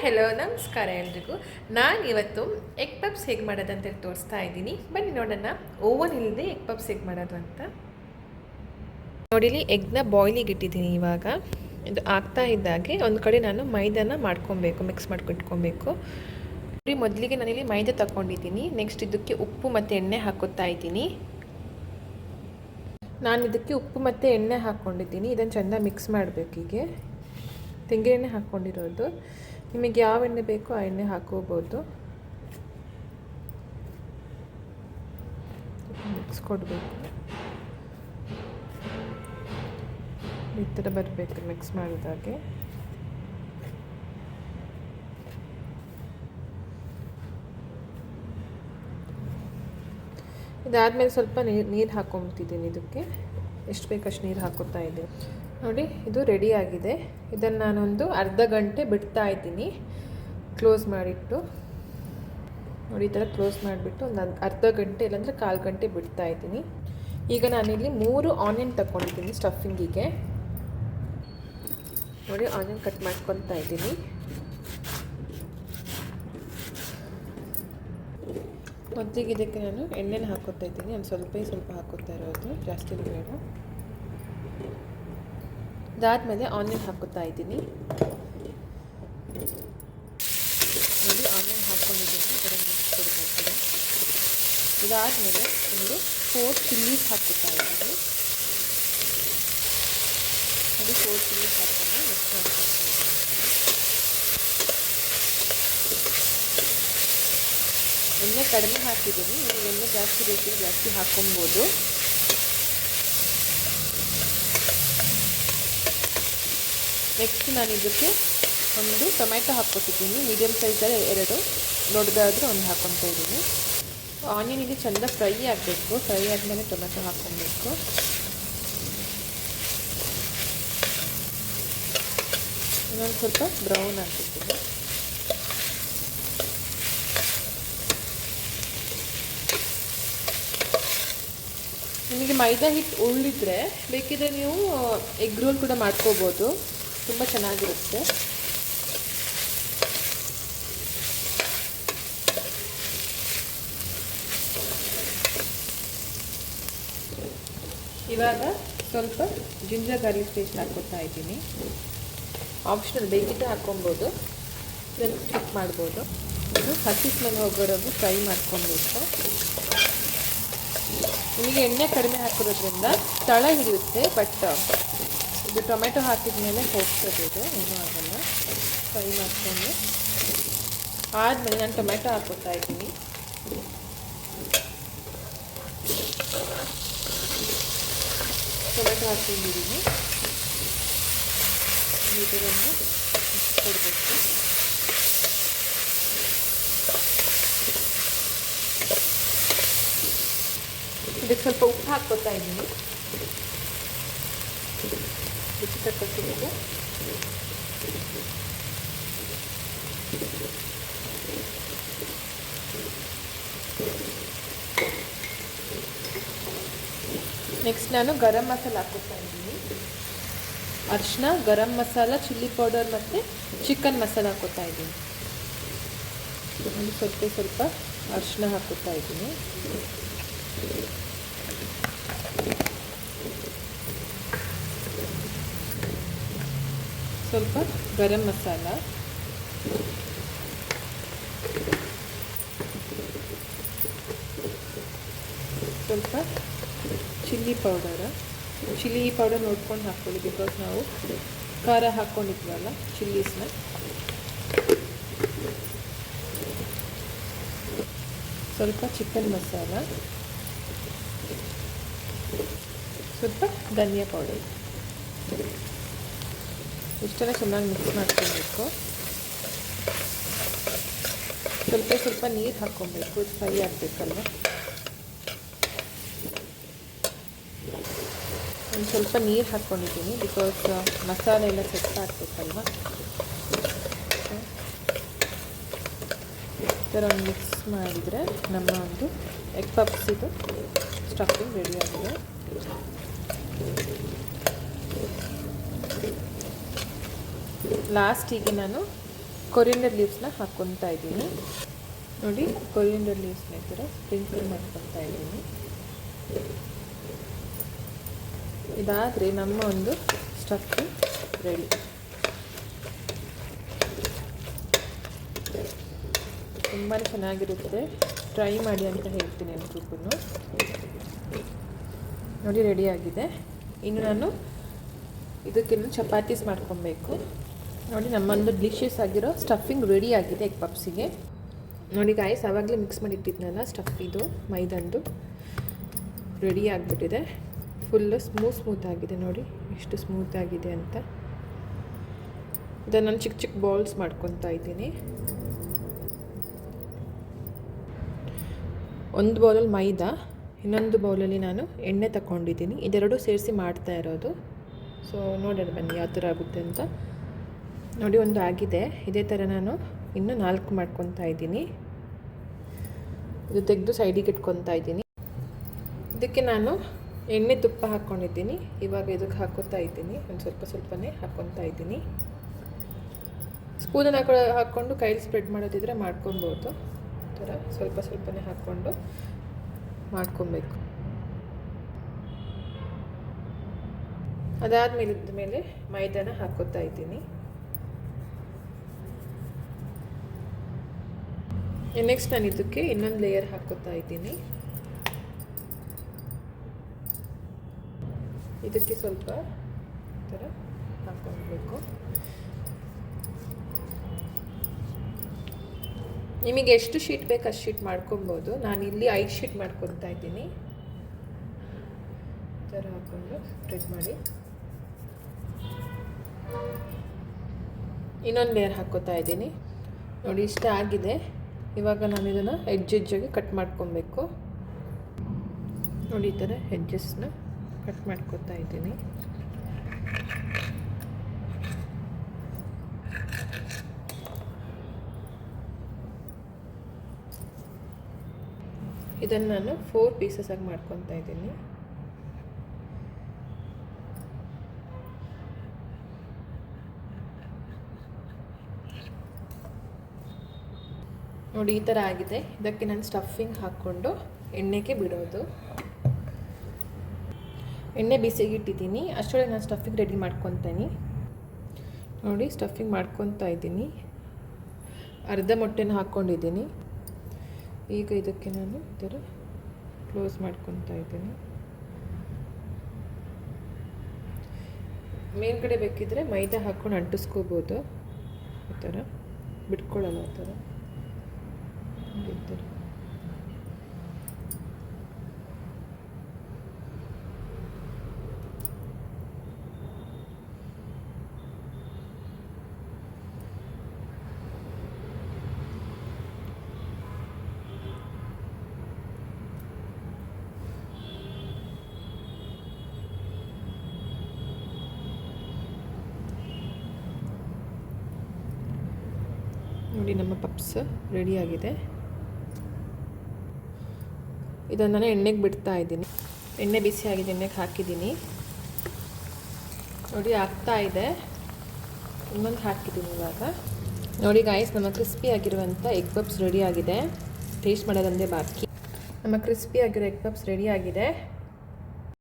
Hello ನಮಸ್ಕಾರ ಎಲ್ರಿಗೂ. ನಾನು ಇವತ್ತು ಎಗ್ ಪಪ್ಸ್ ಹೇಗೆ ಮಾಡೋದು ಅಂತೇಳಿ ತೋರಿಸ್ತಾ ಇದ್ದೀನಿ. ಬನ್ನಿ ನೋಡೋಣ ಓವನ್ ಇಲ್ಲದೆ ಎಗ್ ಪಪ್ಸ್ ಹೇಗೆ ಮಾಡೋದು ಅಂತ. ನೋಡಿಲಿ ಎಗ್ನ ಬಾಯ್ಲಿಗೆ ಇಟ್ಟಿದ್ದೀನಿ. ಇವಾಗ ಇದು ಆಗ್ತಾ ಇದ್ದಾಗೆ ಒಂದು ಕಡೆ ನಾನು ಮೈದಾನ ಮಾಡ್ಕೊಬೇಕು, ಮಿಕ್ಸ್ ಮಾಡ್ಕೊಟ್ಕೊಬೇಕು. ಮೊದಲಿಗೆ ನಾನಿಲ್ಲಿ ಮೈದಾ ತಗೊಂಡಿದ್ದೀನಿ. ನೆಕ್ಸ್ಟ್ ಇದಕ್ಕೆ ಉಪ್ಪು ಮತ್ತು ಎಣ್ಣೆ ಹಾಕೋತಾ ಇದ್ದೀನಿ. ನಾನು ಇದಕ್ಕೆ ಉಪ್ಪು ಮತ್ತು ಎಣ್ಣೆ ಹಾಕ್ಕೊಂಡಿದ್ದೀನಿ. ಇದನ್ನು ಚೆಂದ ಮಿಕ್ಸ್ ಮಾಡಬೇಕು. ಹೀಗೆ ತೆಂಗಿನ ಎಣ್ಣೆ ಹಾಕ್ಕೊಂಡಿರೋದು. ನಿಮಗೆ ಯಾವ ಎಣ್ಣೆ ಬೇಕೋ ಆ ಎಣ್ಣೆ ಹಾಕೋಬೋದು. ಮಿಕ್ಸ್ ಕೊಡಬೇಕು. ಈ ಥರ ಬರಬೇಕು ಮಿಕ್ಸ್ ಮಾಡಿದಾಗೆ. ಇದಾದಮೇಲೆ ಸ್ವಲ್ಪ ನೀರು ಹಾಕ್ಕೊಂಬಿಟ್ಟಿದ್ದೀನಿ. ಇದಕ್ಕೆ ಎಷ್ಟು ಬೇಕಷ್ಟು ನೀರು ಹಾಕೋತಾ ಇದ್ದೀನಿ. ನೋಡಿ ಇದು ರೆಡಿ ಆಗಿದೆ. ಇದನ್ನು ನಾನೊಂದು ಅರ್ಧ ಗಂಟೆ ಬಿಡ್ತಾ ಇದ್ದೀನಿ ಕ್ಲೋಸ್ ಮಾಡಿಟ್ಟು. ನೋಡಿ ಈ ಥರ ಕ್ಲೋಸ್ ಮಾಡಿಬಿಟ್ಟು ಒಂದು ಅರ್ಧ ಗಂಟೆ ಇಲ್ಲಾಂದರೆ ಕಾಲು ಗಂಟೆ ಬಿಡ್ತಾ ಇದ್ದೀನಿ. ಈಗ ನಾನಿಲ್ಲಿ 3 ಆನಿಯನ್ ತಗೊಂಡಿದ್ದೀನಿ ಸ್ಟಫಿಂಗಿಗೆ. ನೋಡಿ ಆನಿಯನ್ ಕಟ್ ಮಾಡ್ಕೊತಾ ಇದ್ದೀನಿ. ಮೊದಲಿಗೆ ಇದಕ್ಕೆ ನಾನು ಎಣ್ಣೆನ ಹಾಕೋತಾ ಇದ್ದೀನಿ. ಒಂದು ಸ್ವಲ್ಪ ಹಾಕೋತಾ ಇರೋದು, ಜಾಸ್ತಿ ಬೇಡ. ಇದಾದಮೇಲೆ ಆನಿಯನ್ ಹಾಕೋತಾ ಇದ್ದೀನಿ. ನೋಡಿ ಆನಿಯನ್ ಹಾಕ್ಕೊಂಡಿದ್ದೀನಿ. ಇದರ ಮಿಕ್ಸ್ ಕೊಡಬೇಕು. ಇದಾದಮೇಲೆ ಒಂದು 4 ಚಿಲ್ಲೀಸ್ ಹಾಕೋತಾ ಇದ್ದೀನಿ. ನೋಡಿ 4 ಚಿಲ್ಲೀಸ್ ಹಾಕೊಂಡು ಮಿಕ್ಸ್ ಮಾಡ್ಕೊತಾ ಇದ್ದೀನಿ. ಎಣ್ಣೆ ಕಡಿಮೆ ಹಾಕಿದ್ದೀನಿ. ನೀವು ಎಣ್ಣೆ ಜಾಸ್ತಿ ಬೇಕಿದ್ರೆ ಜಾಸ್ತಿ ಹಾಕ್ಕೊಬೋದು. ನೆಕ್ಸ್ಟ್ ನಾನು ಇದಕ್ಕೆ ಒಂದು ಟೊಮೆಟೊ ಹಾಕ್ಕೊತಿದ್ದೀನಿ. ಮೀಡಿಯಮ್ ಸೈಜಲ್ಲಿ 2, ದೊಡ್ಡದಾದರೆ ಒಂದು ಹಾಕ್ಕೊತಾ ಇದ್ದೀನಿ. ಆನಿಯನ್ ಇಲ್ಲಿ ಚೆಂದ ಫ್ರೈ ಆಗಬೇಕು. ಫ್ರೈ ಆದಮೇಲೆ ಟೊಮೆಟೊ ಹಾಕ್ಕೊಬೇಕು. ಇನ್ನೊಂದು ಸ್ವಲ್ಪ ಬ್ರೌನ್ ಹಾಕಿದ್ದೀನಿ. ನಿಮಗೆ ಮೈದಾ ಹಿಟ್ಟು ಉಳಿದ್ರೆ ಬೇಕಿದ್ರೆ ನೀವು ಎಗ್ ರೋಲ್ ಕೂಡ ಮಾಡ್ಕೋಬೋದು. ತುಂಬ ಚೆನ್ನಾಗಿರುತ್ತೆ. ಇವಾಗ ಸ್ವಲ್ಪ ಜಿಂಜರ್ ಗಾರ್ಲಿಕ್ ಪೇಸ್ಟ್ ಹಾಕ್ಕೊತಾ ಇದ್ದೀನಿ. ಆಪ್ಷನಲ್, ಬೇಕಿದ್ರೆ ಹಾಕ್ಕೊಬೋದು, ಇದನ್ನು ಸ್ಕಿಪ್ ಮಾಡ್ಬೋದು. ಇದು ಹಸಿ ಸ್ಮೆಲ್ ಹೋಗೋವರೆಗೂ ಫ್ರೈ ಮಾಡ್ಕೊಬೇಕು. ನಿಮಗೆ ಎಣ್ಣೆ ಕಡಿಮೆ ಹಾಕಿರೋದ್ರಿಂದ ತಳ ಹಿಡಿಯುತ್ತೆ, ಬಟ್ ಇದು ಟೊಮೆಟೊ ಹಾಕಿದ ಮೇಲೆ ಹೋಗ್ತದೆ. ಇದು ಏನೂ ಆಗಲ್ಲ. ಫ್ರೈ ಮಾಡಿಕೊಂಡು ಆದಮೇಲೆ ನಾನು ಟೊಮೆಟೊ ಹಾಕ್ಕೊತಾ ಇದ್ದೀನಿ. ಟೊಮೆಟೊ ಹಾಕ್ಕೊಂಡಿದ್ದೀನಿ. ಇದನ್ನು ಕೊಡಬೇಕು. ಇದಕ್ಕೆ ಸ್ವಲ್ಪ ಉಪ್ಪು ಹಾಕ್ಕೊತಾ ಇದ್ದೀನಿ. ರುಚಿ ತಕ್ಕಷ್ಟು ಉಪ್ಪು. ನೆಕ್ಸ್ಟ್ ನಾನು ಗರಂ ಮಸಾಲ ಹಾಕ್ಕೊತಾ ಇದ್ದೀನಿ. ಅರಿಶಿನ, ಗರಂ ಮಸಾಲ, ಚಿಲ್ಲಿ ಪೌಡರ್ ಮತ್ತು ಚಿಕನ್ ಮಸಾಲ ಹಾಕ್ಕೊತಾ ಇದ್ದೀನಿ. ಸ್ವಲ್ಪ ಅರಿಶಿನ ಹಾಕ್ಕೊತಾ ಇದ್ದೀನಿ. ಸ್ವಲ್ಪ ಗರಂ ಮಸಾಲ, ಸ್ವಲ್ಪ ಚಿಲ್ಲಿ ಪೌಡರ್ ನೋಡ್ಕೊಂಡು ಹಾಕ್ಕೊಳ್ಳಿ. ಬಿಕಾಸ್ ನಾವು ಖಾರ ಹಾಕ್ಕೊಂಡಿದ್ವಲ್ಲ ಚಿಲ್ಲೀಸ್ನ. ಸ್ವಲ್ಪ ಚಿಕನ್ ಮಸಾಲ, ಸ್ವಲ್ಪ ಧನಿಯಾ ಪೌಡರ್. ಇಷ್ಟನ್ನು ಚೆನ್ನಾಗಿ ಮಿಕ್ಸ್ ಮಾಡ್ಕೊಬೇಕು. ಸ್ವಲ್ಪ ನೀರು ಹಾಕ್ಕೊಬೇಕು, ಫ್ರೈ ಆಗಬೇಕಲ್ವ. ಒಂದು ಸ್ವಲ್ಪ ನೀರು ಹಾಕ್ಕೊಂಡಿದ್ದೀನಿ, ಬಿಕಾಸ್ ಮಸಾಲೆ ಎಲ್ಲ ಸೆಟ್ ಹಾಕಬೇಕಲ್ವ. ಈ ಥರ ಒಂದು ಮಿಕ್ಸ್ ಮಾಡಿದರೆ ನಮ್ಮ ಒಂದು ಎಗ್ ಪಪ್ಸ್ ಇದು ಸ್ಟಫಿಂಗ್ ರೆಡಿ ಆಗಿದೆ. ಲಾಸ್ಟಿಗೆ ನಾನು ಕೊರಿಯಂಡರ್ ಲೀವ್ಸ್ನ ಹಾಕ್ಕೊತಾ ಇದ್ದೀನಿ. ನೋಡಿ, ಕೊರಿಯಂಡರ್ ಲೀವ್ಸ್ನ ಈ ಥರ ಸ್ಪ್ರಿಂಕಲ್ ಮಾಡ್ಕೊತಾ ಇದ್ದೀನಿ. ಇದಾದರೆ ನಮ್ಮ ಒಂದು ಸ್ಟಫಿಂಗ್ ರೆಡಿ. ತುಂಬಾ ಚೆನ್ನಾಗಿರುತ್ತೆ, ಟ್ರೈ ಮಾಡಿ ಅಂತ ಹೇಳ್ತೀನಿ ಎಲ್ರಿಗೂ. ನೋಡಿ, ರೆಡಿಯಾಗಿದೆ. ಇನ್ನು ನಾನು ಇದಕ್ಕಿನ್ನು ಚಪಾತೀಸ್ ಮಾಡ್ಕೊಬೇಕು. ನೋಡಿ, ನಮ್ಮೊಂದು ಡಿಲಿಷಿಯಸ್ ಆಗಿರೋ ಸ್ಟಫಿಂಗ್ ರೆಡಿ ಆಗಿದೆ ಎಗ್ ಪಪ್ಸಿಗೆ. ನೋಡಿ ಗಾಯ್ಸ್, ಆವಾಗಲೇ ಮಿಕ್ಸ್ ಮಾಡಿಟ್ಟಿದ್ನಲ್ಲ ಸ್ಟಫ್, ಇದು ಮೈದಂದು ರೆಡಿ ಆಗಿಬಿಟ್ಟಿದೆ. ಫುಲ್ಲು ಸ್ಮೂತ್ ಆಗಿದೆ. ನೋಡಿ ಎಷ್ಟು ಸ್ಮೂತ್ ಆಗಿದೆ ಅಂತ. ಇದನ್ನು ನಾನು ಚಿಕ್ಕ ಚಿಕ್ಕ ಬೌಲ್ಸ್ ಮಾಡ್ಕೊತಾ ಇದ್ದೀನಿ. ಒಂದು ಬೌಲಲ್ಲಿ ಮೈದಾ, ಇನ್ನೊಂದು ಬೌಲಲ್ಲಿ ನಾನು ಎಣ್ಣೆ ತಗೊಂಡಿದ್ದೀನಿ. ಇದೆರಡು ಸೇರಿಸಿ ಮಾಡ್ತಾ ಇರೋದು. ಸೊ ನೋಡೋಣ ಬನ್ನಿ ಯಾವ ಥರ ಆಗುತ್ತೆ ಅಂತ. ನೋಡಿ, ಒಂದು ಆಗಿದೆ. ಇದೇ ಥರ ನಾನು ಇನ್ನೂ 4 ಮಾಡ್ಕೊತಾ ಇದ್ದೀನಿ. ಇದು ತೆಗೆದು ಸೈಡಿಗೆ ಇಟ್ಕೊತಾ ಇದ್ದೀನಿ. ಇದಕ್ಕೆ ನಾನು ಎಣ್ಣೆ ತುಪ್ಪ ಹಾಕ್ಕೊಂಡಿದ್ದೀನಿ. ಇವಾಗ ಇದಕ್ಕೆ ಹಾಕ್ಕೊತಾ ಇದ್ದೀನಿ. ಒಂದು ಸ್ವಲ್ಪನೇ ಹಾಕ್ಕೊತಾ ಇದ್ದೀನಿ. ಸ್ಪೂನನ್ನು ಹಾಕ್ಕೊಂಡು ಕೈಲಿ ಸ್ಪ್ರೆಡ್ ಮಾಡೋದಿದ್ರೆ ಮಾಡ್ಕೊಬೋದು. ಈ ಥರ ಸ್ವಲ್ಪನೇ ಹಾಕ್ಕೊಂಡು ಮಾಡ್ಕೊಬೇಕು. ಅದಾದಮೇಲೆ ಮೈದಾನ ಹಾಕ್ಕೊತಾ ಇದ್ದೀನಿ. ನೆಕ್ಸ್ಟ್ ನಾನು ಇದಕ್ಕೆ ಇನ್ನೊಂದು ಲೇಯರ್ ಹಾಕ್ಕೊತಾ ಇದ್ದೀನಿ. ಇದಕ್ಕೆ ಸ್ವಲ್ಪ ಈ ಥರ ಹಾಕ್ಕೊಳ್ಬೇಕು. ನಿಮಗೆ ಎಷ್ಟು ಶೀಟ್ ಬೇಕು ಅಷ್ಟು ಶೀಟ್ ಮಾಡ್ಕೊಬೋದು. ನಾನಿಲ್ಲಿ 5 ಶೀಟ್ ಮಾಡ್ಕೊತಾ ಇದ್ದೀನಿ. ಈ ಥರ ಹಾಕ್ಕೊಂಡು ಸ್ಪ್ರೆಡ್ ಮಾಡಿ ಇನ್ನೊಂದು ಲೇಯರ್ ಹಾಕ್ಕೊತಾ ಇದ್ದೀನಿ. ನೋಡಿ, ಇಷ್ಟ ಆಗಿದೆ. ಇವಾಗ ನಾನು ಇದನ್ನು ಎಡ್ಜಾಗಿ ಕಟ್ ಮಾಡ್ಕೊಬೇಕು. ನೋಡಿ, ಈ ಥರ ಎಡ್ಜಸ್ನ ಕಟ್ ಮಾಡ್ಕೊತಾ ಇದ್ದೀನಿ. ಇದನ್ನು ನಾನು 4 ಪೀಸಸ್ ಆಗಿ ಮಾಡ್ಕೊತಾ ಇದ್ದೀನಿ. ನೋಡಿ, ಈ ಥರ ಆಗಿದೆ. ಇದಕ್ಕೆ ನಾನು ಸ್ಟಫಿಂಗ್ ಹಾಕ್ಕೊಂಡು ಎಣ್ಣೆಗೆ ಬಿಡೋದು. ಎಣ್ಣೆ ಬಿಸಿಗೆ ಇಟ್ಟಿದ್ದೀನಿ. ಅಷ್ಟರೊಳಗೆ ನಾನು ಸ್ಟಫಿಂಗ್ ರೆಡಿ ಮಾಡ್ಕೊತೀನಿ. ನೋಡಿ, ಸ್ಟಫಿಂಗ್ ಮಾಡ್ಕೊತಾ ಇದ್ದೀನಿ. ಅರ್ಧ ಮೊಟ್ಟೆನ ಹಾಕ್ಕೊಂಡಿದ್ದೀನಿ. ಈಗ ಇದಕ್ಕೆ ನಾನು ಈ ಥರ ಕ್ಲೋಸ್ ಮಾಡ್ಕೊತಾ ಇದ್ದೀನಿ. ಮೇಲ್ಗಡೆ ಬೇಕಿದ್ರೆ ಮೈದಾ ಹಾಕ್ಕೊಂಡು ಅಂಟಿಸ್ಕೋಬೋದು. ಈ ಥರ ಬಿಟ್ಕೊಳ್ಳಲ್ಲ. ಆ ಥರ ಈ ಥರ ನೋಡಿ, ನಮ್ಮ ಪಪ್ಸ್ ರೆಡಿಯಾಗಿದೆ. ಇದನ್ನು ನಾನು ಎಣ್ಣೆಗೆ ಬಿಡ್ತಾ ಇದ್ದೀನಿ. ಎಣ್ಣೆ ಬಿಸಿ ಆಗಿದೆ, ಎಣ್ಣೆಗೆ ಹಾಕಿದ್ದೀನಿ. ನೋಡಿ, ಆಗ್ತಾ ಇದೆ. ಇನ್ನೊಂದು ಹಾಕಿದ್ದೀನಿ ಇವಾಗ. ನೋಡಿ ಗಾಯ್ಸ್, ನಮ್ಮ ಕ್ರಿಸ್ಪಿ ಆಗಿರುವಂಥ ಎಗ್ ಪಪ್ಸ್ ರೆಡಿ ಆಗಿದೆ. ಟೇಸ್ಟ್ ಮಾಡೋದಂದೇ ಬಾಕಿ. ನಮ್ಮ ಕ್ರಿಸ್ಪಿ ಆಗಿರೋ ಎಗ್ ಪಪ್ಸ್ ರೆಡಿ ಆಗಿದೆ.